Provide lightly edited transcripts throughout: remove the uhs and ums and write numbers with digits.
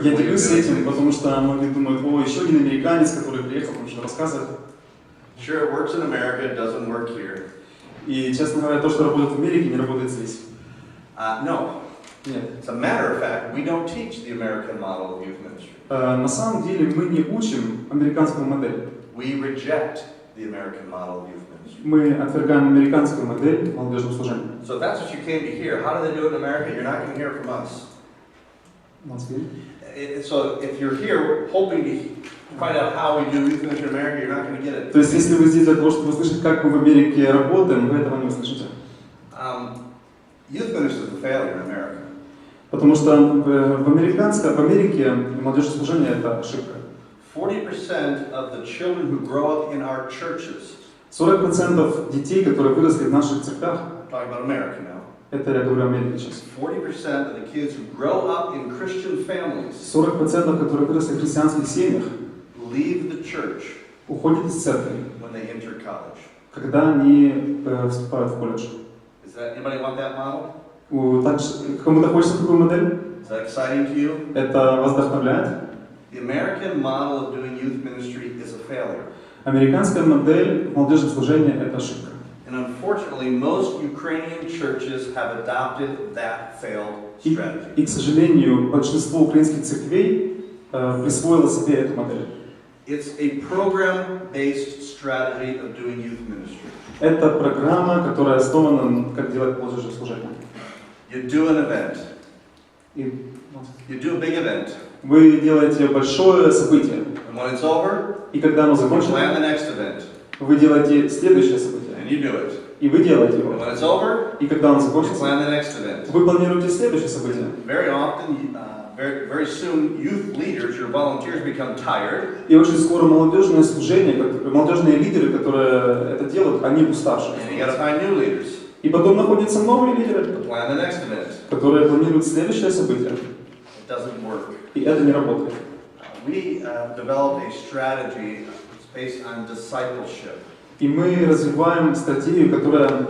Я делюсь этим, потому что многие думают, о, еще один американец, который приехал, потому что рассказывает. Sure, it works in America, it doesn't work here. И, честно говоря, то, что работает в Америке, не работает здесь. No. Нет. As a matter of fact, we don't teach the American model of youth ministry. На самом деле мы не учим американскую модель. We reject the American model of youth ministry. Мы отвергаем американскую модель молодежного служения. So if that's what you came to hear, how do they do it in America? You're not going to hear it from us. So if you're here hoping to find out how we do youth ministry in America, you're not going to get it. То есть, если вы здесь для того, чтобы услышать, как мы в Америке работаем, вы этого не услышите. Youth ministry is a failure in America. Потому что в Америке молодежное служение – это ошибка. 40% of the children who grow up in our churches. 40% детей, которые выросли в наших церквях. Talking about America now. Это я говорю о Америке сейчас. 40% of the kids who grow up in Christian families. 40%, которые выросли в христианских семьях, leave the church. Уходят из церкви. When they enter college. Когда они вступают в колледж. Anybody want that model? Кому-то хочется такую модель? Is that exciting to you? Это вас вдохновляет? The American model of doing youth ministry is a failure. Американская модель молодежного служения – это ошибка. And unfortunately, most Ukrainian churches have adopted that failed strategy. И, к сожалению, большинство украинских церквей присвоило себе эту модель. It's a program-based strategy of doing youth ministry. Это программа, которая основана на как делать молодежное служение. You do an event. You do a big event. Вы делаете большое событие. And when it's over, и когда оно закончится, you plan the next event. Вы делаете следующее событие. And you do it. И вы делаете его. And when it's over, и когда оно закончится, you plan the next event. Вы планируете следующее событие. Very often, very soon, youth leaders, your volunteers, become tired. И очень скоро молодежное служение, молодежные лидеры, которые это делают, они уставшие. And you gotta find new leaders. И потом находятся новые лидеры, Plan the next event. которые планируют следующее событие. It doesn't work. И это не работает. We developed a strategy based on discipleship. И мы развиваем стратегию, которая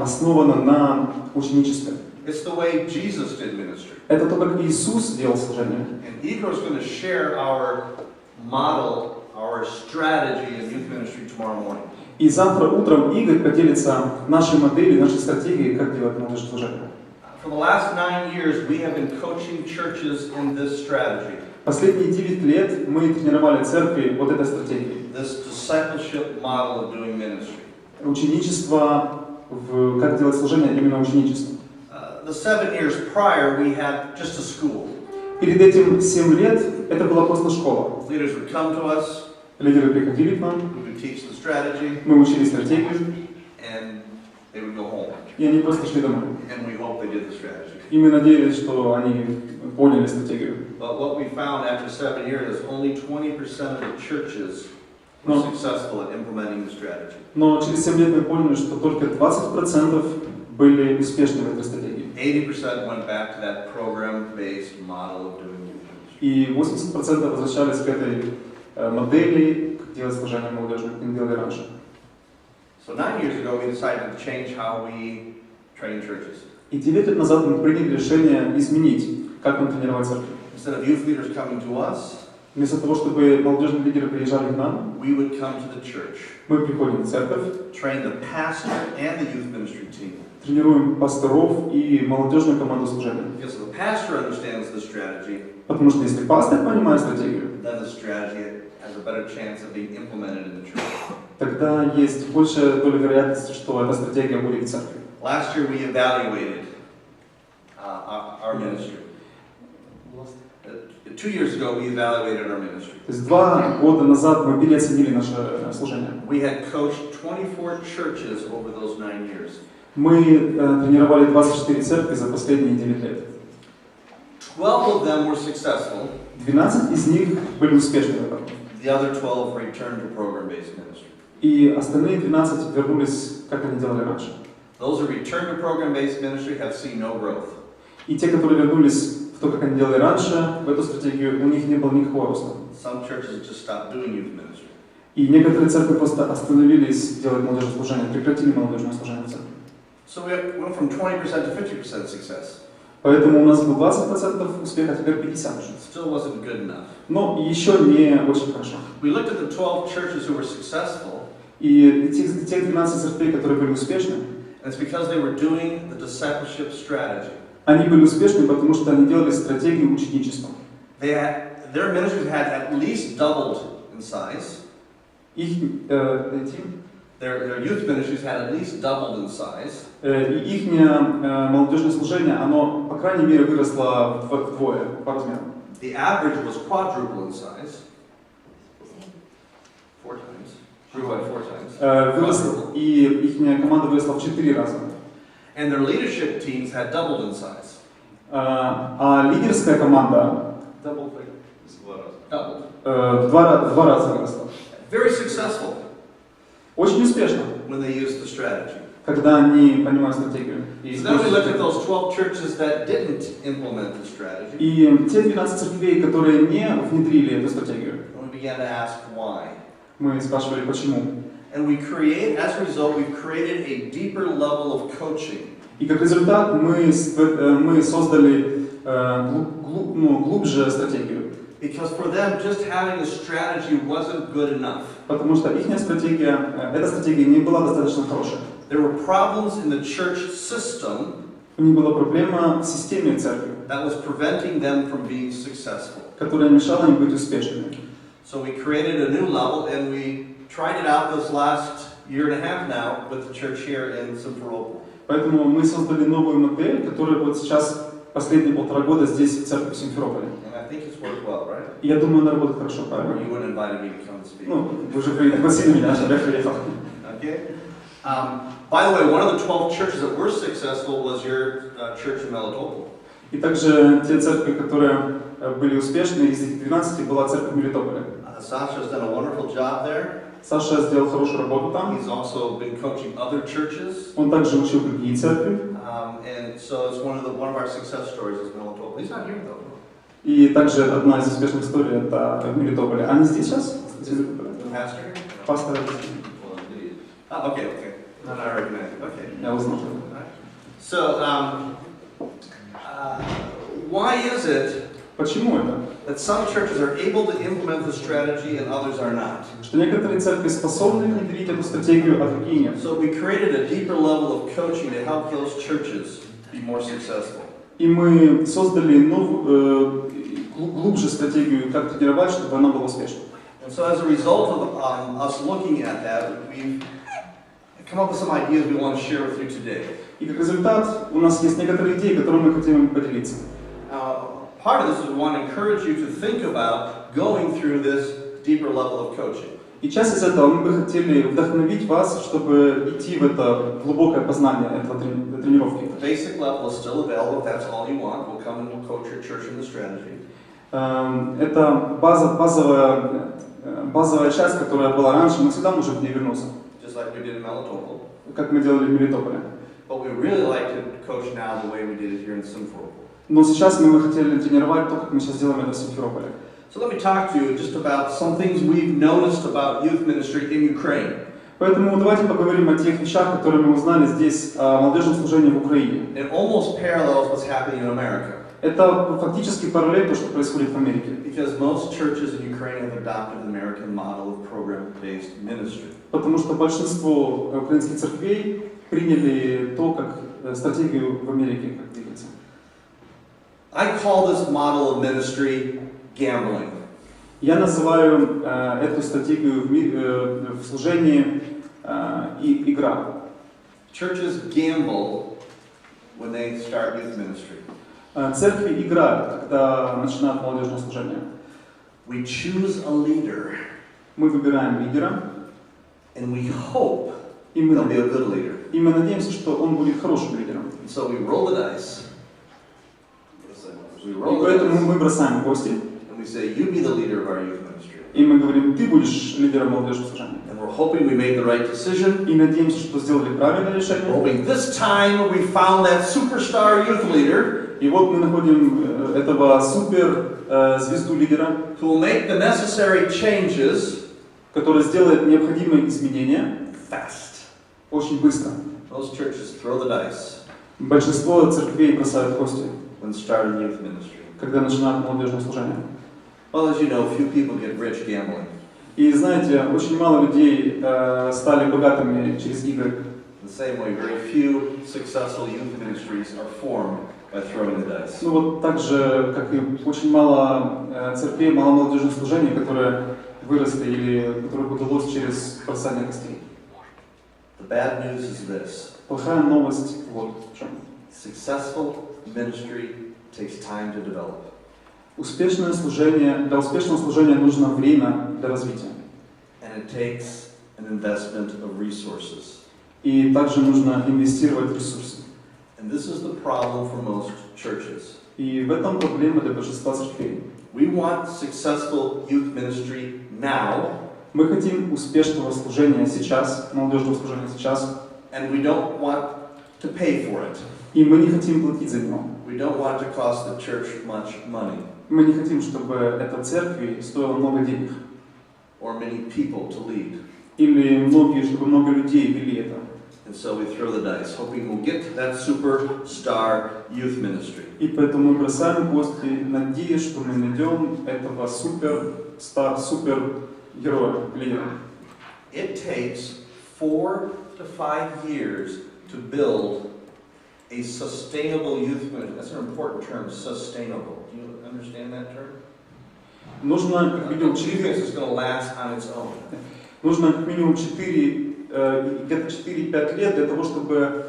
основана на ученичестве. It's the way Jesus did ministry. Это то, как Иисус делал служение. And Igor is going to share our model, our strategy in youth ministry tomorrow morning. И завтра утром Игорь поделится нашей моделью, нашей стратегией, как делать молодежное служение. For the last 9 years, we have been coaching churches in this strategy. Последние 9 лет мы тренировали церкви вот этой стратегией. This discipleship model of doing ministry. Ученичество, как делать служение, именно ученичество. The 7 years prior, we had just a school. Перед этим 7 лет это была просто школа. Leaders would come to us. Лидеры приходили к нам. We would teach the strategy. Мы учили стратегию. And they would go home. И они просто шли домой. And we hope they did the strategy. И мы надеялись, что они поняли стратегию. But what we found after 7 years is only 20% of the churches were successful at implementing the strategy. Но через 7 лет мы поняли, что только 20% были успешны в этой стратегии. 80% went back to that program-based model of doing ministry. И 80% возвращались к этой модели, как делать служение молодежное, как мы делали раньше. So 9 years ago, we decided to change how we train churches. И 9 лет назад мы приняли решение изменить, как нам тренировать церковь. Instead of youth leaders coming to us, вместо того, чтобы молодежные лидеры приезжали к нам, we would come to the church. Мы приходим в церковь, train the pastor and the youth ministry team. Тренируем пасторов и молодежную команду служения. Because the pastor understands the strategy, потому что если пастор понимает стратегию, then the strategy has a better chance of being implemented in the church. Тогда есть большая доля вероятности, что эта стратегия будет в церкви. Last year we evaluated our ministry. 2 years ago we evaluated our ministry. То есть 2 года назад мы переоценили наше служение. We had coached 24 churches over those 9 years. Мы тренировали 24 церкви за последние 9 лет. 12 of them were successful. 12 из них были успешны. The other 12 returned to program-based ministry. И остальные 12 вернулись, как они делали раньше. Those who returned to program-based ministry have seen no growth. И те, которые вернулись в то, как они делали раньше, в эту стратегию, у них не было никакого роста. Some churches just stopped doing youth ministry. И некоторые церкви просто остановились делать молодежное служение, прекратили молодежное служение в церкви. So we went from 20% to 50% success. Поэтому у нас был 20% успеха, а теперь 50% уже. Still wasn't good enough. Но еще не очень хорошо. We looked at the 12 churches who were successful. И тех 12 церквей, которые были успешны, And it's because they were doing the discipleship strategy. они были успешны, потому что они делали стратегию ученичества. Their ministries had at least doubled in size. Their youth ministries had at least doubled in size. И их молодежное служение, оно, по крайней мере, выросло вдвое по размеру. The average was quadruple in size. 4 times. Grew by 4 times. И их команда выросла в 4 раза. And their leadership teams had doubled in size. А лидерская команда Doubled. два раза выросла. Very successful. Очень успешно. When they used the strategy. Когда они понимают стратегию. So then we looked at those 12 churches that didn't implement the strategy. И те 12 церквей, которые не внедрили эту стратегию. And we began to ask why. Мы спрашивали, почему. And as a result, we've created a deeper level of coaching. И как результат мы создали глубже стратегию. Because for them, just having a strategy wasn't good enough. Потому что их стратегия, эта стратегия не была достаточно хорошей. There were problems in the church system. У них была проблема в системе церкви, that was preventing them from being successful. которая мешала им быть успешными. So we created a new level, and we tried it out this last year and a half now with the church here in Simferopol. Поэтому мы создали новую модель, которая вот сейчас последние 1,5 года здесь в церкви в Симферополе. And I think it's worked well, right? И я думаю, она работает хорошо, правильно? You wouldn't invite me to come and speak. Ну, вы же пригласили меня, чтобы я приехал. Okay. By the way, one of the 12 churches that were successful was your church in Melitopol. И также те церкви, которые были успешны, из этих 12 была церковь в Мелитополе. Sasha's done a wonderful job there. Саша сделал хорошую работу там. He's also been coaching other churches. Он также учил другие церкви. And so it's one of our success stories is Melitopol. He's not here though. И также одна из успешных историй это в Мелитополе. Они здесь сейчас? Pastor? Пастор. Okay. Not I recognize it. Okay. Я узнал. So, why is it Почему это? that some churches are able to implement the strategy and others are not? Что некоторые церкви способны внедрить эту стратегию, а другие нет. So we created a deeper level of coaching to help those churches be more successful. И мы создали новую, глубже стратегию, как тренировать, чтобы она была успешной. And so as a result of us looking at that, we've come up with some ideas we want to share with you today. И как результат у нас есть некоторые идеи, которые мы хотим поделиться. Part of this is we want to encourage you to think about going through this deeper level of coaching. И часть из этого мы бы хотели вдохновить вас, чтобы идти в это глубокое познание этого тренировки. The basic level is still available if that's all you want. We'll come and we'll coach your church in the strategy. Это базовая часть, которая была раньше, мы всегда можем к ней вернуться. Just like we did in Melitopol. Как мы делали в Мелитополе. But we really like to coach now the way we did it here in Simferopol. Но сейчас мы бы хотели тренировать то, как мы сейчас делаем это в Симферополе. So let me talk to you just about some things we've noticed about youth ministry in Ukraine. Поэтому давайте поговорим о тех вещах, которые мы узнали здесь о молодежном служении в Украине. It almost parallels what's happening in America. Это фактически параллель то, что происходит в Америке. Because most churches in Ukraine have adopted the American model of program-based ministry. Потому что большинство украинских церквей приняли то, как стратегию в Америке, как двигаться. I call this model of ministry gambling. Я называю эту стратегию в служении игра. Churches gamble when they start youth ministry. Церкви играют, когда начинают молодежное служение. We choose a leader. Мы выбираем лидера. And we hope и мы he'll be a good leader. И мы надеемся, что он будет хорошим лидером. So we roll the dice. И поэтому мы бросаем кости. And we say, you be the leader of our youth ministry. И мы говорим, ты будешь лидером молодежного служения. And we're hoping we made the right decision. И надеемся, что сделали правильное решение. Hoping this time we found that superstar youth leader. И вот мы находим этого супер звезду лидера, who will make the necessary changes, который сделает необходимые изменения fast, очень быстро. Most churches throw the dice Большинство церквей бросают кости, when starting youth ministry. когда начинают молодежное служение. Well, as you know, few people get rich gambling. И знаете, очень мало людей стали богатыми через игры. In the same way, very few successful youth ministries are formed by throwing the dice. Ну вот так же, как и очень мало церквей, мало молодежных служений, которые выросли или которых удалось через бросание костей. The bad news is this. Плохая новость вот в чем. Successful ministry takes time to develop. Успешное служение, для успешного служения нужно время для развития. And it takes an investment of resources. И также нужно инвестировать ресурсы. And this is the problem for most churches. И в этом проблема для большинства церквей. We want successful youth ministry now. Мы хотим успешного служения сейчас, молодежного служения сейчас. And we don't want to pay for it. И мы не хотим платить за него. We don't want to cost the church much money. Мы не хотим, чтобы эта церкви стоила много денег. Or many people to lead. Или чтобы много людей вели это. And so we throw the dice, hoping we'll get to that superstar youth ministry. И поэтому мы бросаем кости, надеясь, что мы найдем этого супергероя, лидера. It takes 4 to 5 years to build a sustainable youth ministry. That's an important term, sustainable. Do you understand that term? Нужно как минимум It's going to last on its own. Нужно как минимум 4-5 лет для того, чтобы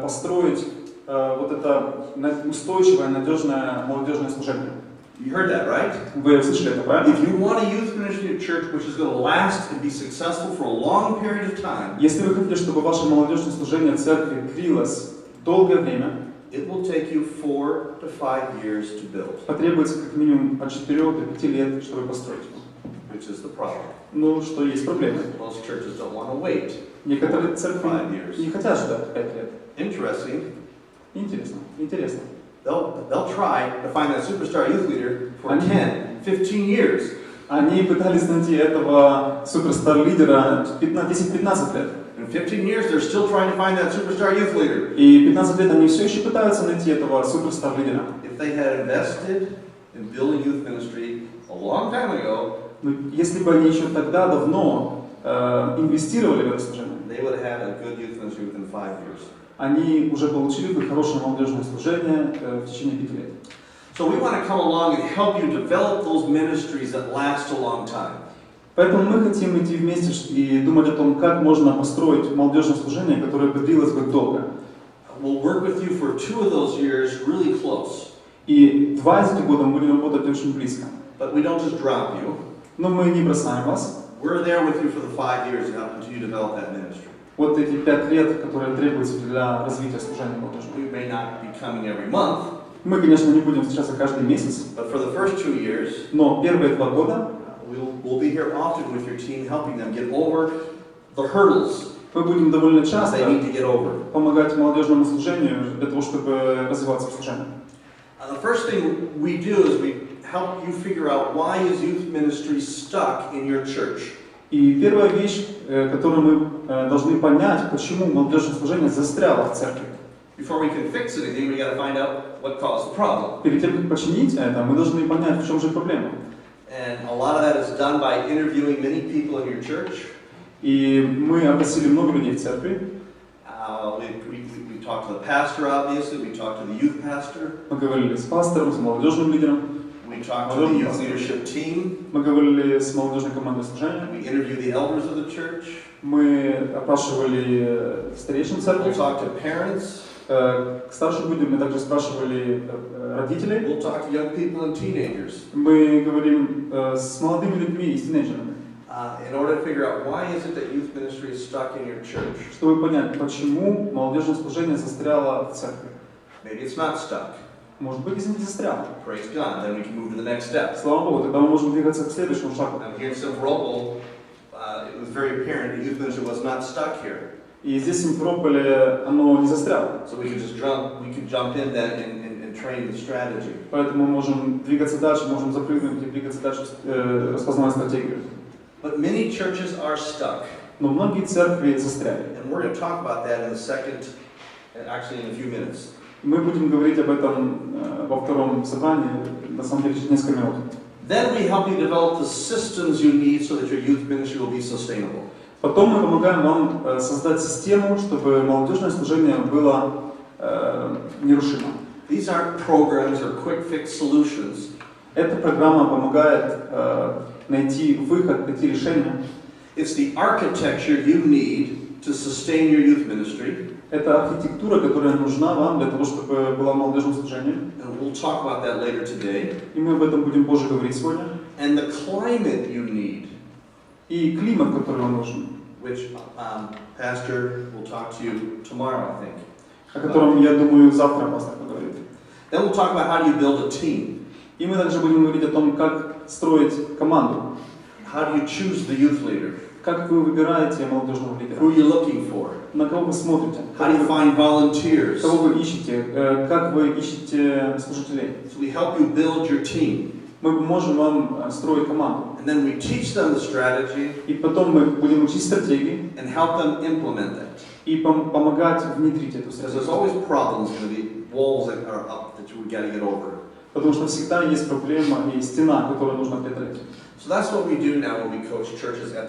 построить вот это устойчивое, надежное молодежное служение. You heard that, right? Вы слышали это, правильно? If you want a youth ministry at church which is going to last and be successful for a long period of time, если вы хотите, чтобы ваше молодежное служение в церкви длилось долгое время, it will take you 4 to 5 years to build. Потребуется как минимум от 4 до 5 лет, чтобы построить его. Which is the problem. Ну, что есть проблема. Most churches don't want to wait. Некоторые церкви не хотят ждать 5 лет. Interesting. Интересно. They'll try to find that superstar youth leader for 10, 15 years. Они пытались найти этого суперстар-лидера 10-15 лет. In 15 years, they're still trying to find that superstar youth leader. И 15 лет они все еще пытаются найти этого суперстар-лидера. If they had invested in building youth ministry a long time ago, если бы они еще тогда давно инвестировали в это служение, they would have had a good youth ministry within 5 years. Они уже получили бы хорошее молодежное служение в течение 5 лет. So we want to come along and help you develop those ministries that last a long time. Поэтому мы хотим идти вместе и думать о том, как можно построить молодежное служение, которое бы длилось бы долго. We'll work with you for 2 of those years really close. И 2 из этих года мы будем работать очень близко. But we don't just drop you. Но мы не бросаем вас. We're there with you for the 5 years to help continue to develop that ministry. Вот эти 5 лет, которые требуются для развития служения молодежного. We may not be coming every month. Мы, конечно, не будем встречаться каждый месяц. But for the first 2 years, но первые 2 года we'll be here often with your team, helping them get over the hurdles мы будем довольно часто they need to get over. помогать молодежному служению для того, чтобы развиваться в служении. The first thing we do is we help you figure out why is youth ministry stuck in your church. И первая вещь, которую мы должны понять, почему молодежное служение застряло в церкви. Before we can fix anything, we got to find out what caused the problem. Перед тем, как починить это, мы должны понять, в чем же проблема. And a lot of that is done by interviewing many people in your church. И мы опросили много людей в церкви. We talked to the pastor, obviously. We talked to the youth pastor. Мы говорили с пастором, с молодежным лидером. We talked to the youth leadership team. Мы говорили с молодежной командой служения. We interviewed the elders of the church. Мы опрашивали старейшин церкви. We'll talk to parents. К старшим людям мы также спрашивали родителей. We'll talk to young people and teenagers. Мы говорим с молодыми людьми и с тинейджерами. In order to figure out why is it that youth ministry is stuck in your church. Чтобы понять, почему молодежное служение застряло в церкви. Maybe it's not stuck. Может быть, если не застряло. Praise God, then we can move to the next step. Слава Богу, тогда мы можем двигаться к следующему шагу. Here in Simferopol, it was very apparent that youth ministry was not stuck here. И здесь в Симферополе оно не застряло. So we could just jump in then and train the strategy. Поэтому мы можем двигаться дальше, можем запрыгнуть и двигаться дальше, распознавать стратегию. But many churches are stuck. Но многие церкви застряли. And we're going to talk about that in the second, actually in a few minutes. Мы будем говорить об этом во втором собрании, на самом деле, через несколько минут. Then we help you develop the systems you need so that your youth ministry will be sustainable. Потом мы помогаем вам создать систему, чтобы молодежное служение было нерушимо. These aren't programs or quick fix solutions. Эта программа помогает найти выход, найти решение. It's the architecture you need to sustain your youth ministry. Это архитектура, которая нужна вам для того, чтобы было молодежное служение. And we'll talk about that later today. И мы об этом будем позже говорить сегодня. And the climate you need. И климат, который вам нужен. Which Pastor will talk to you tomorrow, I think. О котором, я думаю, завтра пастор поговорит. Then we'll talk about how do you build a team. И мы также будем говорить о том, как строить команду. How do you choose the youth leader? Как вы выбираете молодежного лидера? Who are you looking for? На кого вы смотрите? How do you find volunteers? Кого вы ищете? Как вы ищете служителей? So we help you build your team. Мы поможем вам строить команду. And then we teach them the strategy. И потом мы будем учить стратегии. And help them implement that. И помогать внедрить эту Because there's стратегию. always problems going to be walls that are up that we got to get over. Потому что всегда есть проблема и стена, которую нужно преодолеть. So that's what we do now when we coach churches at the